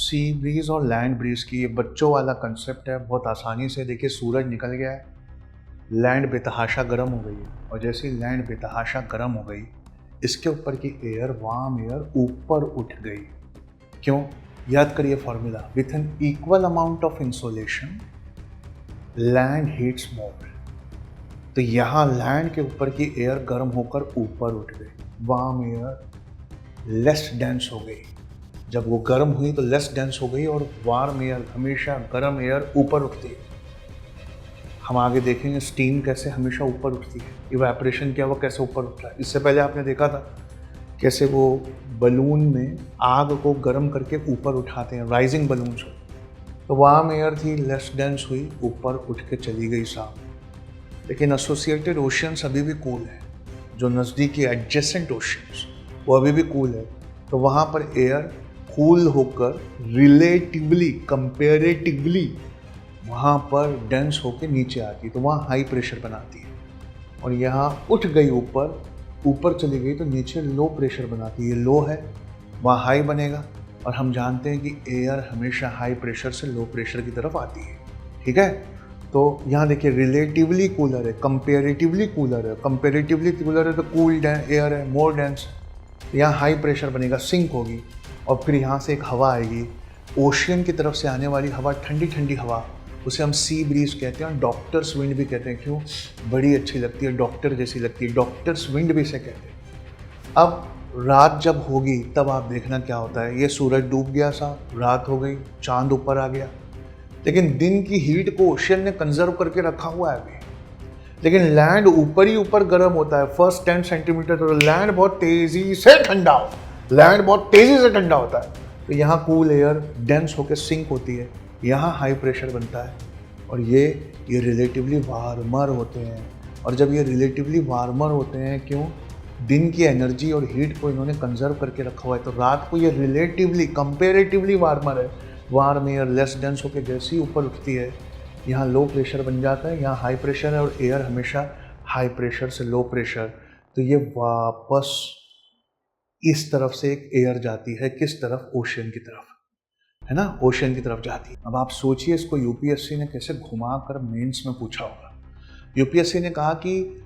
Sea breeze और land breeze की ये बच्चों वाला कंसेप्ट है। बहुत आसानी से देखिए, सूरज निकल गया है, लैंड बेतहाशा गर्म हो गई है, और जैसे ही लैंड बेतहाशा गर्म हो गई, इसके ऊपर की एयर, वार्म एयर ऊपर उठ गई। क्यों? याद करिए formula, with an equal amount of insolation land heats more. तो यहाँ लैंड के ऊपर की एयर गर्म होकर ऊपर उठ गई, वार्म एयर लेस डेंस हो गई। जब वो गर्म हुई तो लेस डेंस हो गई, और वार्म एयर, हमेशा गर्म एयर ऊपर उठती है। हम आगे देखेंगे स्टीम कैसे हमेशा ऊपर उठती है, इवेपोरेशन क्या, वो कैसे ऊपर उठता है। इससे पहले आपने देखा था कैसे वो बलून में आग को गर्म करके ऊपर उठाते हैं, राइजिंग बलून्स हो। तो वार्म एयर थी, लेस डेंस हुई, ऊपर उठ के चली गई साहब। लेकिन एसोसिएटेड ओशियंस अभी भी कूल है, जो नज़दीकी एडजेसेंट ओशियंस वो अभी भी कूल है। तो वहाँ पर एयर कूल होकर रिलेटिवली, कंपेरेटिवली वहाँ पर डेंस होकर नीचे आती है, तो वहाँ हाई प्रेशर बनाती है। और यहाँ उठ गई ऊपर, ऊपर चली गई तो नीचे लो प्रेशर बनाती है। ये लो है, वहाँ हाई बनेगा। और हम जानते हैं कि एयर हमेशा हाई प्रेशर से लो प्रेशर की तरफ आती है, ठीक है। तो यहाँ देखिए, रिलेटिवली कूलर है, कंपेरेटिवली कूलर है। कंपेरेटिवली कूलर है तो कूल एयर है, मोर डेंस। यहाँ हाई प्रेशर बनेगा, सिंक होगी, और फिर यहाँ से एक हवा आएगी, ओशियन की तरफ से आने वाली हवा, ठंडी ठंडी हवा, उसे हम सी ब्रीज कहते हैं, डॉक्टर्स विंड भी कहते हैं। क्यों? बड़ी अच्छी लगती है, डॉक्टर जैसी लगती है, डॉक्टर्स विंड भी इसे कहते हैं। अब रात जब होगी तब आप देखना क्या होता है, ये सूरज डूब गया सा, रात हो गई, चांद ऊपर आ गया। लेकिन दिन की हीट को ओशियन ने कंजर्व करके रखा हुआ है अभी। लेकिन लैंड ऊपर ही ऊपर गर्म होता है, फर्स्ट 10 सेंटीमीटर, तो लैंड बहुत तेजी से ठंडा हो, लैंड बहुत तेजी से ठंडा होता है। तो यहाँ कूल एयर डेंस होकर सिंक होती है, यहाँ हाई प्रेशर बनता है, और ये रिलेटिवली वार्मर होते हैं। और जब ये रिलेटिवली वार्मर होते हैं, क्यों? दिन की एनर्जी और हीट को इन्होंने कंजर्व करके रखा हुआ है, तो रात को ये रिलेटिवली, कंपेरेटिवली वार्मर है। वार्म एयर लेस डेंस होकर जैसे ही ऊपर उठती है, यहाँ लो प्रेशर बन जाता है, यहाँ हाई प्रेशर है, और एयर हमेशा हाई प्रेशर से लो प्रेशर। तो ये वापस इस तरफ से एक एयर जाती है, किस तरफ? ओशियन की तरफ, है ना, ओशियन की तरफ जाती है। अब आप सोचिए, इसको यूपीएससी ने कैसे घुमा कर मेंस में पूछा होगा। यूपीएससी ने कहा कि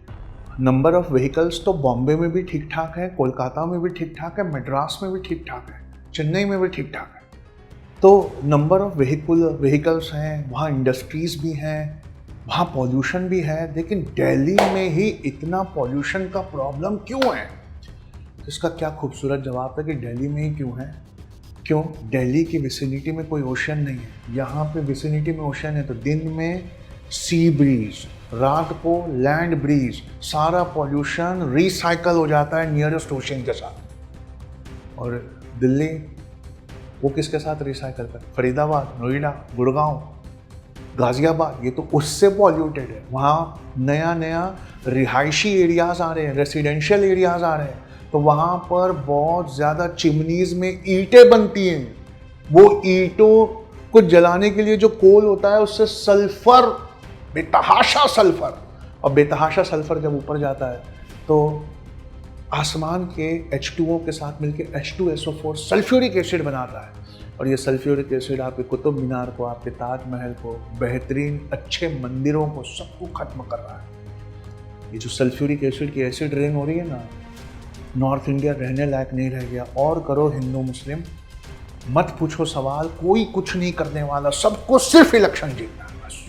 नंबर ऑफ व्हीकल्स तो बॉम्बे में भी ठीक ठाक है, कोलकाता में भी ठीक ठाक है, मद्रास में भी ठीक ठाक है, चेन्नई में भी ठीक ठाक है। तो नंबर ऑफ व्हीकल्स हैं, वहाँ इंडस्ट्रीज़ भी हैं, वहाँ पॉल्यूशन भी है, लेकिन दिल्ली में ही इतना पॉल्यूशन का प्रॉब्लम क्यों है? तो इसका क्या खूबसूरत जवाब है कि दिल्ली में ही क्यों है। क्यों? दिल्ली की विसिनिटी में कोई ओशन नहीं है, यहाँ पे विसिनिटी में ओशन है। तो दिन में सी ब्रीज, रात को लैंड ब्रीज, सारा पॉल्यूशन रिसाइकल हो जाता है नियरेस्ट ओशन के साथ। और दिल्ली वो किसके साथ रिसाइकल कर? फरीदाबाद, नोएडा, गुड़गांव, गाजियाबाद, ये तो उससे पॉल्यूटेड है। वहाँ नया नया रिहायशी एरियाज़ आ रहे हैं, रेसिडेंशियल एरियाज़ आ रहे हैं, तो वहाँ पर बहुत ज़्यादा चिमनीज़ में ईंटें बनती हैं। वो ईंटों को जलाने के लिए जो कोल होता है, उससे सल्फर, बेतहाशा सल्फर, और बेतहाशा सल्फर जब ऊपर जाता है तो आसमान के H2O के साथ मिलकर H2SO4 सल्फ्यूरिक एसिड बनाता है। और ये सल्फ्यूरिक एसिड आपके कुतुब मीनार को, आपके ताजमहल को, बेहतरीन अच्छे मंदिरों को, सबको खत्म कर रहा है। ये जो सल्फ्यूरिक एसिड की एसिड रेन हो रही है ना, नॉर्थ इंडिया रहने लायक नहीं रह गया। और करो हिंदू मुस्लिम, मत पूछो सवाल, कोई कुछ नहीं करने वाला, सबको सिर्फ इलेक्शन जीतना है बस।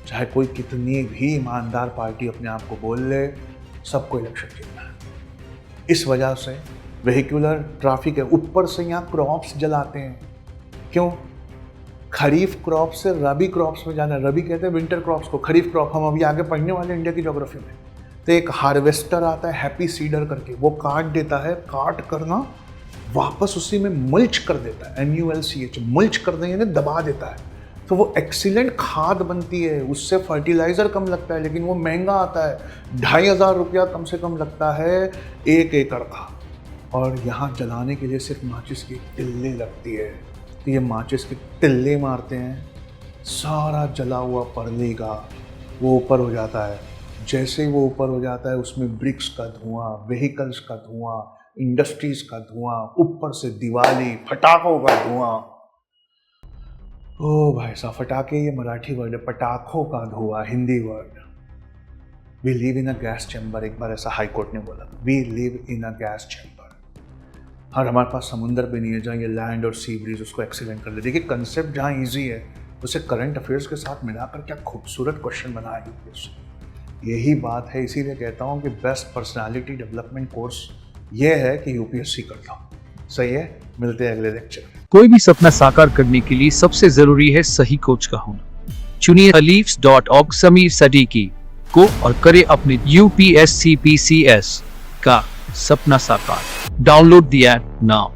चाहे कोई कितनी भी ईमानदार पार्टी अपने आप को बोल ले, सबको इलेक्शन जीतना है। इस वजह से वेहिकुलर ट्रैफिक है। ऊपर से यहाँ क्रॉप्स जलाते हैं। क्यों? खरीफ क्रॉप से रबी क्रॉप्स में जाना। रबी कहते हैं विंटर क्रॉप्स को, खरीफ क्रॉप हम अभी आगे पढ़ने वाले इंडिया की ज्योग्राफी में। तो एक हार्वेस्टर आता है हैप्पी सीडर करके, वो काट देता है, काट करना वापस उसी में मल्च कर देता है, MULCH, मल्च कर दें यानी दबा देता है। तो वो एक्सीलेंट खाद बनती है, उससे फर्टिलाइज़र कम लगता है, लेकिन वो महंगा आता है। 2500 रुपया कम से कम लगता है 1 एकड़ का। और यहाँ जलाने के लिए सिर्फ माचिस की तिल्ली लगती है। तो ये माचिस की तिल्ली मारते हैं, सारा जला हुआ परलेगा वो ऊपर हो जाता है। जैसे ही वो ऊपर हो जाता है, उसमें ब्रिक्स का धुआं, व्हीकल्स का धुआं, इंडस्ट्रीज़ का धुआं, ऊपर से दिवाली, पटाखों का धुआं, ओ भाई साहब, फटाके ये मराठी वर्ड है, पटाखों का धुआं Hindi word. We live in a gas chamber, एक बार ऐसा हाई कोर्ट ने बोला, we live in a gas chamber. और हमारे पास समुंदर भी नहीं है जहाँ ये लैंड और सी ब्रीज उसको एक्सीलेंट कर ले। देखिए कंसेप्ट जहाँ ईजी है उसे करंट अफेयर्स के साथ मिलाकर क्या खूबसूरत क्वेश्चन बनाया यूपीएससी। यही बात है, इसीलिए कहता हूँ कि बेस्ट पर्सनालिटी डेवलपमेंट कोर्स ये है कि यूपीएससी करता हूँ। सही है, मिलते हैं अगले लेक्चर में। कोई भी सपना साकार करने के लिए सबसे जरूरी है सही कोच का होना। चुनिए Alifs.org समीर सदीकी को और करे अपने UPSC PCS का सपना साकार। Download the app now.